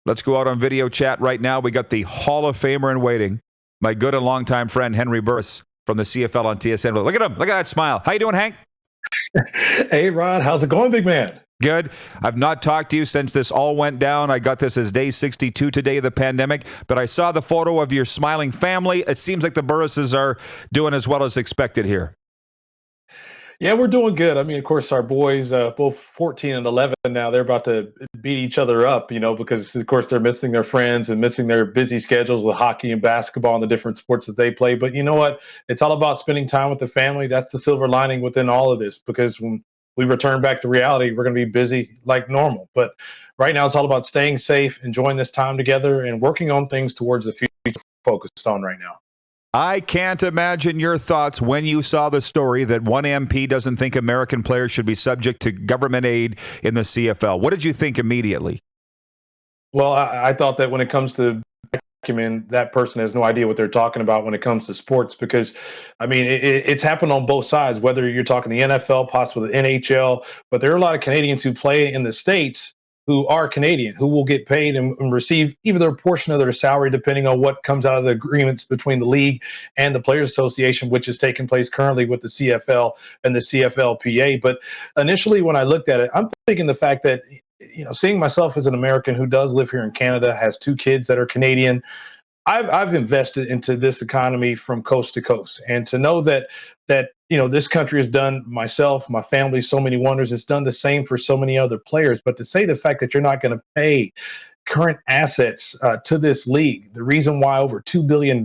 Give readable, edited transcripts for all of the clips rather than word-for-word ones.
Let's go out on video chat right now. We got the Hall of Famer in waiting, my good and longtime friend, Henry Burris from the CFL on TSN. Look at him. Look at that smile. How you doing, Hank? Hey, Rod. How's it going, big man? Good. I've not talked to you since this all went down. I got this as day 62 today of the pandemic, but I saw the photo of your smiling family. It seems like the Burrises are doing as well as expected here. Yeah, we're doing good. I mean, of course, our boys, both 14 and 11 now, they're about to beat each other up, because, of course, they're missing their friends and missing their busy schedules with hockey and basketball and the different sports that they play. But you know what? It's all about spending time with the family. That's the silver lining within all of this, because when we return back to reality, we're going to be busy like normal. But right now, it's all about staying safe, enjoying this time together, and working on things towards the future focused on right now. I can't imagine your thoughts when you saw the story that one MP doesn't think American players should be subject to government aid in the CFL. What did you think immediately? Well, I thought that when it comes to document, that person has no idea what they're talking about when it comes to sports, because, I mean, it's happened on both sides, whether you're talking the NFL, possibly the NHL, but there are a lot of Canadians who play in the States who are Canadian, who will get paid and receive even their portion of their salary, depending on what comes out of the agreements between the league and the Players Association, which is taking place currently with the CFL and the CFLPA. But initially, when I looked at it, I'm thinking the fact that, seeing myself as an American who does live here in Canada, has two kids that are Canadian, I've invested into this economy from coast to coast, and to know that this country has done myself, my family, so many wonders. It's done the same for so many other players. But to say the fact that you're not going to pay current assets to this league, the reason why over $2 billion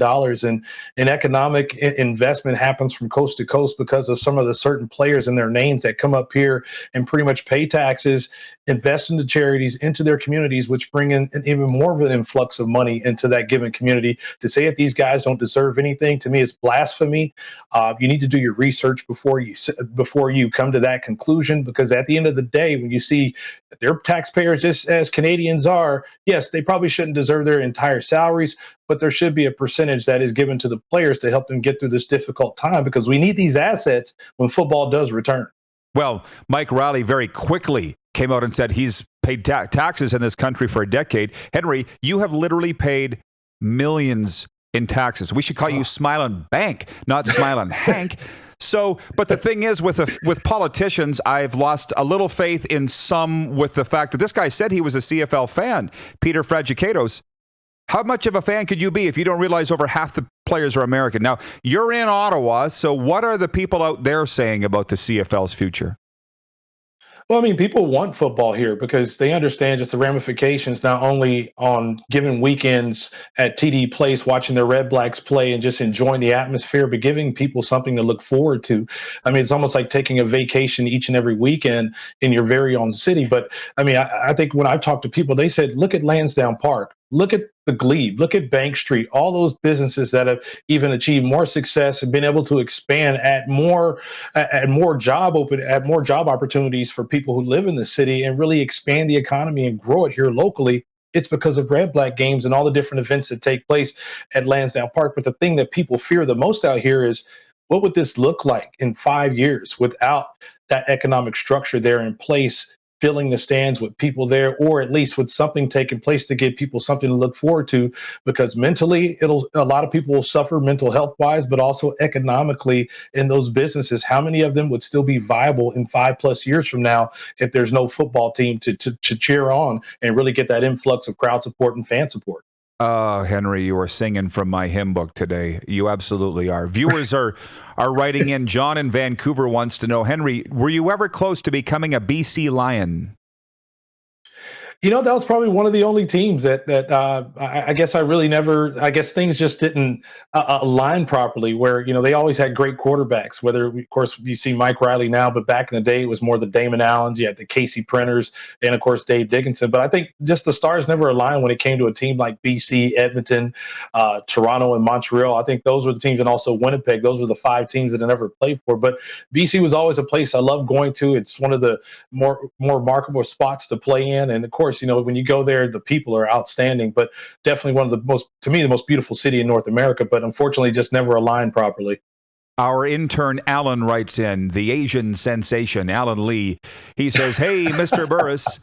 in economic investment happens from coast to coast because of some of the certain players and their names that come up here and pretty much pay taxes, invest into charities, into their communities, which bring in even more of an influx of money into that given community. To say that these guys don't deserve anything, to me, is blasphemy. You need to do your research before you come to that conclusion, because at the end of the day, when you see that they're taxpayers just as Canadians are, yes, they probably shouldn't deserve their entire salaries, but there should be a percentage that is given to the players to help them get through this difficult time, because we need these assets when football does return. Well, Mike Riley very quickly came out and said he's paid taxes in this country for a decade. Henry, you have literally paid millions in taxes. We should call you Smiling Bank, not Smiling Hank. So, but the thing is, with politicians, I've lost a little faith in some, with the fact that this guy said he was a CFL fan, Peter Fragicatos. How much of a fan could you be if you don't realize over half the players are American? Now, you're in Ottawa, so what are the people out there saying about the CFL's future? Well, I mean, people want football here because they understand just the ramifications, not only on given weekends at TD Place, watching the Red Blacks play and just enjoying the atmosphere, but giving people something to look forward to. I mean, it's almost like taking a vacation each and every weekend in your very own city. But I mean, I think when I talk to people, they said, look at Lansdowne Park. Look at the Glebe, look at Bank Street, all those businesses that have even achieved more success and been able to expand at more job opportunities for people who live in the city, and really expand the economy and grow it here locally. It's because of Red Black games and all the different events that take place at Lansdowne Park. But the thing that people fear the most out here is, what would this look like in 5 years without that economic structure there in place, filling the stands with people there, or at least with something taking place to give people something to look forward to? Because mentally, a lot of people will suffer mental health wise, but also economically in those businesses. How many of them would still be viable in 5+ years from now if there's no football team to cheer on and really get that influx of crowd support and fan support? Oh, Henry, you are singing from my hymn book today. You absolutely are. Viewers are writing in. John in Vancouver wants to know, Henry, were you ever close to becoming a BC Lion? That was probably one of the only teams that I guess I really never. I guess things just didn't align properly. Where they always had great quarterbacks. Whether, of course, you see Mike Riley now, but back in the day it was more the Damon Allens. You had the Casey Printers, and of course Dave Dickinson. But I think just the stars never aligned when it came to a team like BC, Edmonton, Toronto, and Montreal. I think those were the teams, and also Winnipeg. Those were the 5 teams that I never played for. But BC was always a place I loved going to. It's one of the more remarkable spots to play in, and of course, when you go there, the people are outstanding, but definitely one of the most beautiful city in North America, but unfortunately just never aligned properly. Our intern Alan writes in, the Asian sensation, Alan Lee. He says, hey, Mr. Burris,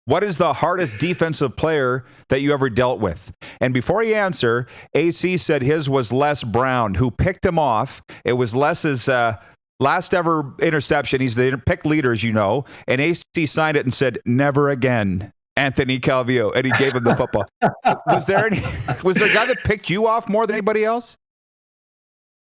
What is the hardest defensive player that you ever dealt with? And before he answer, AC said his was Les Brown, who picked him off. It was Les's last ever interception. He's the pick leader, as you know. And AC signed it and said, "Never again, Anthony Calvillo," and he gave him the football. Was there a guy that picked you off more than anybody else?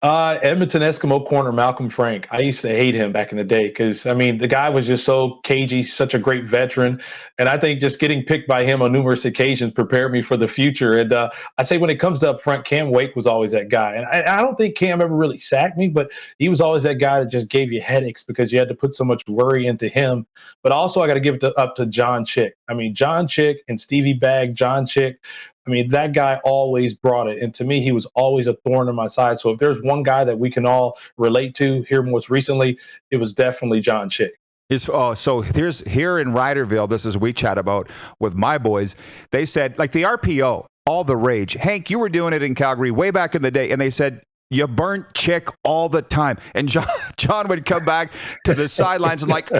Edmonton Eskimo corner Malcolm Frank. I used to hate him back in the day because, I mean, the guy was just so cagey, such a great veteran. And I think just getting picked by him on numerous occasions prepared me for the future. And I say when it comes to up front, Cam Wake was always that guy. And I don't think Cam ever really sacked me, but he was always that guy that just gave you headaches because you had to put so much worry into him. But also, I got to give it up to John Chick. I mean, John Chick and Stevie Bagg, John Chick. I mean, that guy always brought it. And to me, he was always a thorn in my side. So if there's one guy that we can all relate to here most recently, it was definitely John Chick. So here in Ryderville, this is we chat about with my boys. They said, like the RPO, all the rage. Hank, you were doing it in Calgary way back in the day. And they said, you burnt Chick all the time. And John would come back to the sidelines and like,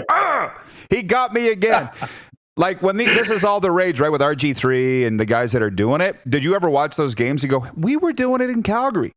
he got me again. Like when this is all the rage, right, with RG3 and the guys that are doing it. Did you ever watch those games and go, we were doing it in Calgary?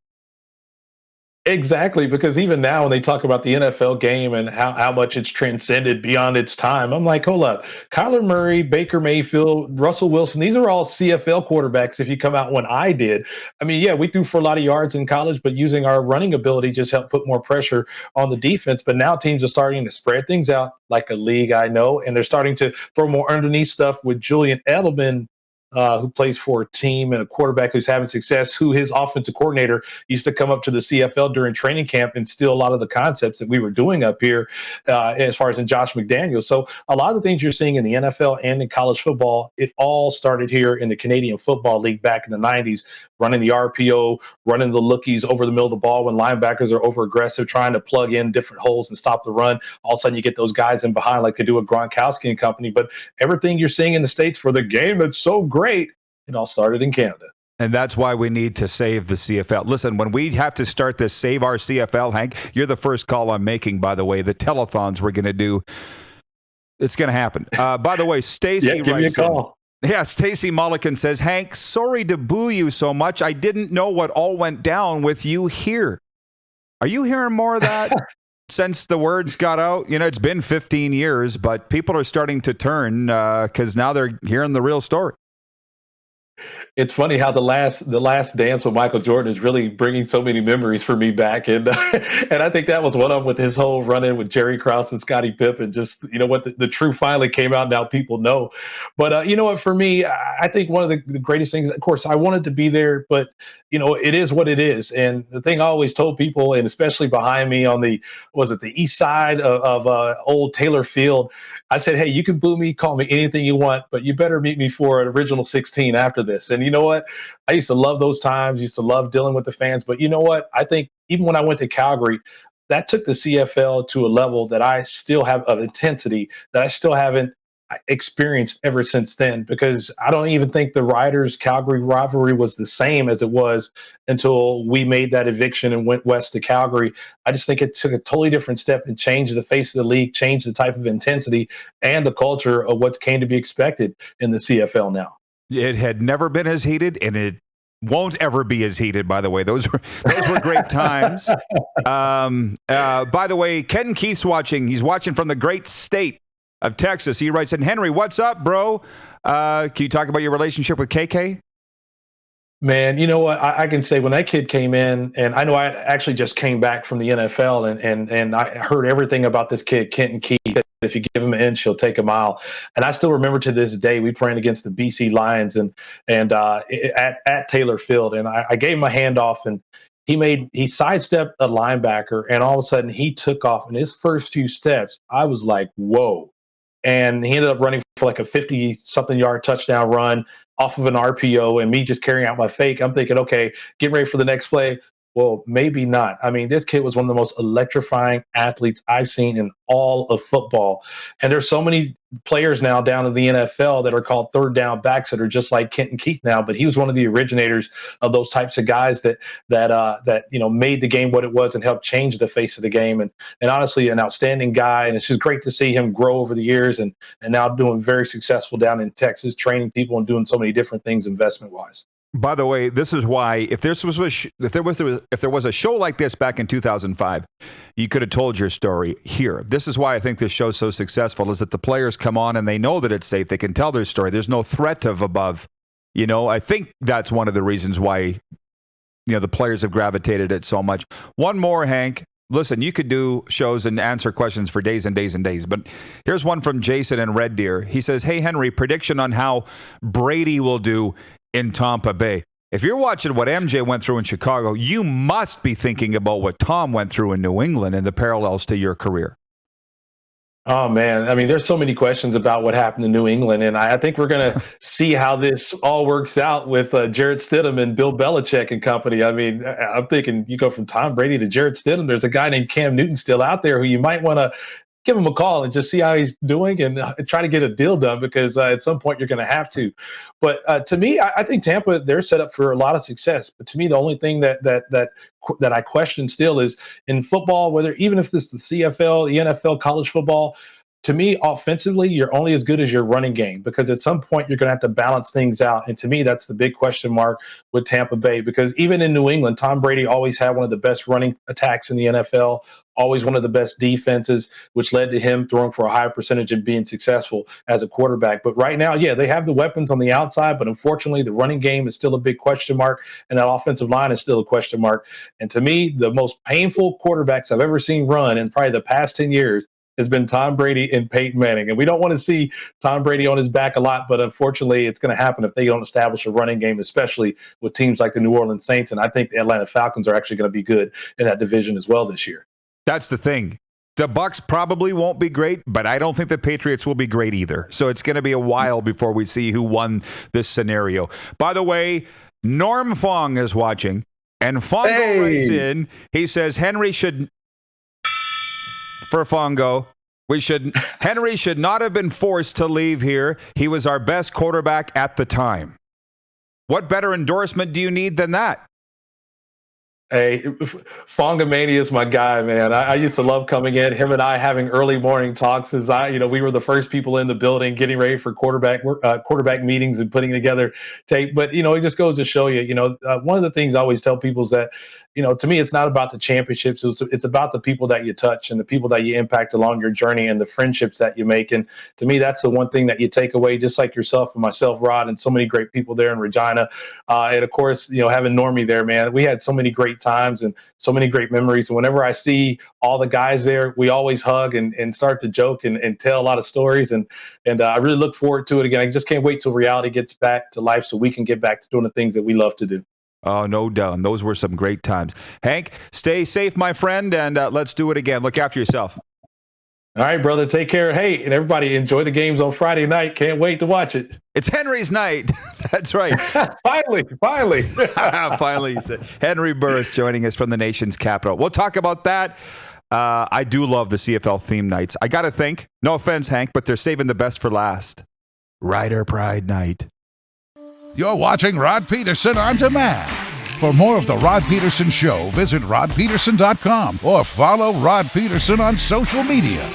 Exactly, because even now when they talk about the NFL game and how much it's transcended beyond its time, I'm like, hold up. Kyler Murray, Baker Mayfield, Russell Wilson, these are all CFL quarterbacks if you come out when I did. I mean, yeah, we threw for a lot of yards in college, but using our running ability just helped put more pressure on the defense. But now teams are starting to spread things out like a league I know, and they're starting to throw more underneath stuff with Julian Edelman, who plays for a team and a quarterback who's having success, who his offensive coordinator used to come up to the CFL during training camp and steal a lot of the concepts that we were doing up here as far as in Josh McDaniels. So a lot of the things you're seeing in the NFL and in college football, it all started here in the Canadian Football League back in the 90s, running the RPO, running the lookies over the middle of the ball when linebackers are over aggressive, trying to plug in different holes and stop the run. All of a sudden you get those guys in behind like they do with Gronkowski and company. But everything you're seeing in the States for the game that's so great, it all started in Canada. And that's why we need to save the CFL. Listen, when we have to start this Save Our CFL, Hank, you're the first call I'm making, by the way. The telethons we're going to do, it's going to happen. By the way, Stacy give me a call. Yeah, Stacy Mulligan says, Hank, sorry to boo you so much. I didn't know what all went down with you here. Are you hearing more of that? Since the words got out, you know, it's been 15 years, but people are starting to turn because now they're hearing the real story. It's funny how the last dance with Michael Jordan is really bringing so many memories for me back, and and I think that was one of them with his whole run-in with Jerry Krause and Scottie Pippen. Just, you know what, the truth finally came out. Now people know. But you know what, for me, I think one of the greatest things. Of course, I wanted to be there, but you know, it is what it is. And the thing I always told people, and especially behind me on the east side of old Taylor Field, I said, hey, you can boo me, call me anything you want, but you better meet me for an original 16 after this. And you know what? I used to love those times, used to love dealing with the fans. But you know what? I think even when I went to Calgary, that took the CFL to a level that I still have of intensity that I still haven't experienced ever since then, because I don't even think the Riders Calgary rivalry was the same as it was until we made that eviction and went west to Calgary. I just think it took a totally different step and changed the face of the league, changed the type of intensity and the culture of what came to be expected in the CFL now. It had never been as heated, and it won't ever be as heated, by the way. Those were great times. By the way, Ken Keith's watching. He's watching from the great state of Texas. He writes in, Henry, what's up, bro? Can you talk about your relationship with KK? Man, you know what? I can say when that kid came in, and I know I actually just came back from the NFL, and I heard everything about this kid, Kenton Keith. If you give him an inch, he'll take a mile. And I still remember to this day, we playing against the BC Lions and at Taylor Field, and I gave him a handoff, and he sidestepped a linebacker, and all of a sudden he took off. In his first few steps, I was like, whoa. And he ended up running for like a 50-something yard touchdown run off of an RPO, and me just carrying out my fake. I'm thinking, okay, get ready for the next play. Well, maybe not. I mean, this kid was one of the most electrifying athletes I've seen in all of football. And there's so many players now down in the NFL that are called third down backs that are just like Kenton Keith now. But he was one of the originators of those types of guys that made the game what it was and helped change the face of the game. And honestly, an outstanding guy. And it's just great to see him grow over the years and now doing very successful down in Texas, training people and doing so many different things investment wise. By the way, this is why if there was a show like this back in 2005, you could have told your story here. This is why I think this show's so successful, is that the players come on and they know that it's safe. They can tell their story. There's no threat of above. I think that's one of the reasons why the players have gravitated it so much. One more, Hank. Listen, you could do shows and answer questions for days and days and days, but here's one from Jason in Red Deer. He says, "Hey Henry, prediction on how Brady will do in Tampa Bay." If you're watching what MJ went through in Chicago, you must be thinking about what Tom went through in New England and the parallels to your career. Oh, man. I mean, there's so many questions about what happened in New England, and I think we're going to see how this all works out with Jarrett Stidham and Bill Belichick and company. I mean, I'm thinking you go from Tom Brady to Jarrett Stidham. There's a guy named Cam Newton still out there who you might want to give him a call and just see how he's doing and try to get a deal done, because at some point you're going to have to. But to me, I think Tampa, they're set up for a lot of success. But to me, the only thing that I question still is in football, even if this is the CFL, the NFL, college football, to me, offensively, you're only as good as your running game, because at some point you're going to have to balance things out. And to me, that's the big question mark with Tampa Bay, because even in New England, Tom Brady always had one of the best running attacks in the NFL, always one of the best defenses, which led to him throwing for a higher percentage and being successful as a quarterback. But right now, yeah, they have the weapons on the outside, but unfortunately, the running game is still a big question mark, and that offensive line is still a question mark. And to me, the most painful quarterbacks I've ever seen run in probably the past 10 years has been Tom Brady and Peyton Manning. And we don't want to see Tom Brady on his back a lot, but unfortunately it's going to happen if they don't establish a running game, especially with teams like the New Orleans Saints. And I think the Atlanta Falcons are actually going to be good in that division as well this year. That's the thing. The Bucks probably won't be great, but I don't think the Patriots will be great either. So it's going to be a while before we see who won this scenario. By the way, Norm Fong is watching, and Fongo writes in. He says Henry should... For Fongo, Henry should not have been forced to leave here. He was our best quarterback at the time. What better endorsement do you need than that? Hey, Fongamania is my guy, man. I used to love coming in, him and I having early morning talks as we were the first people in the building getting ready for quarterback meetings and putting together tape. But, it just goes to show you, one of the things I always tell people is that, to me, it's not about the championships. It's about the people that you touch and the people that you impact along your journey and the friendships that you make. And to me, that's the one thing that you take away, just like yourself and myself, Rod, and so many great people there in Regina. And of course, having Normie there, man, we had so many great times and so many great memories. And whenever I see all the guys there, we always hug and start to joke and tell a lot of stories. And I really look forward to it again. I just can't wait till reality gets back to life so we can get back to doing the things that we love to do. Oh, no doubt. And those were some great times. Hank, stay safe, my friend, and let's do it again. Look after yourself. All right, brother. Take care. Hey, and everybody, enjoy the games on Friday night. Can't wait to watch it. It's Henry's night. That's right. Finally. Finally. Henry Burris joining us from the nation's capital. We'll talk about that. I do love the CFL theme nights. I got to think, no offense, Hank, but they're saving the best for last. Rider Pride Night. You're watching Rod Pedersen On Demand. For more of The Rod Pedersen Show, visit rodpedersen.com or follow Rod Pedersen on social media.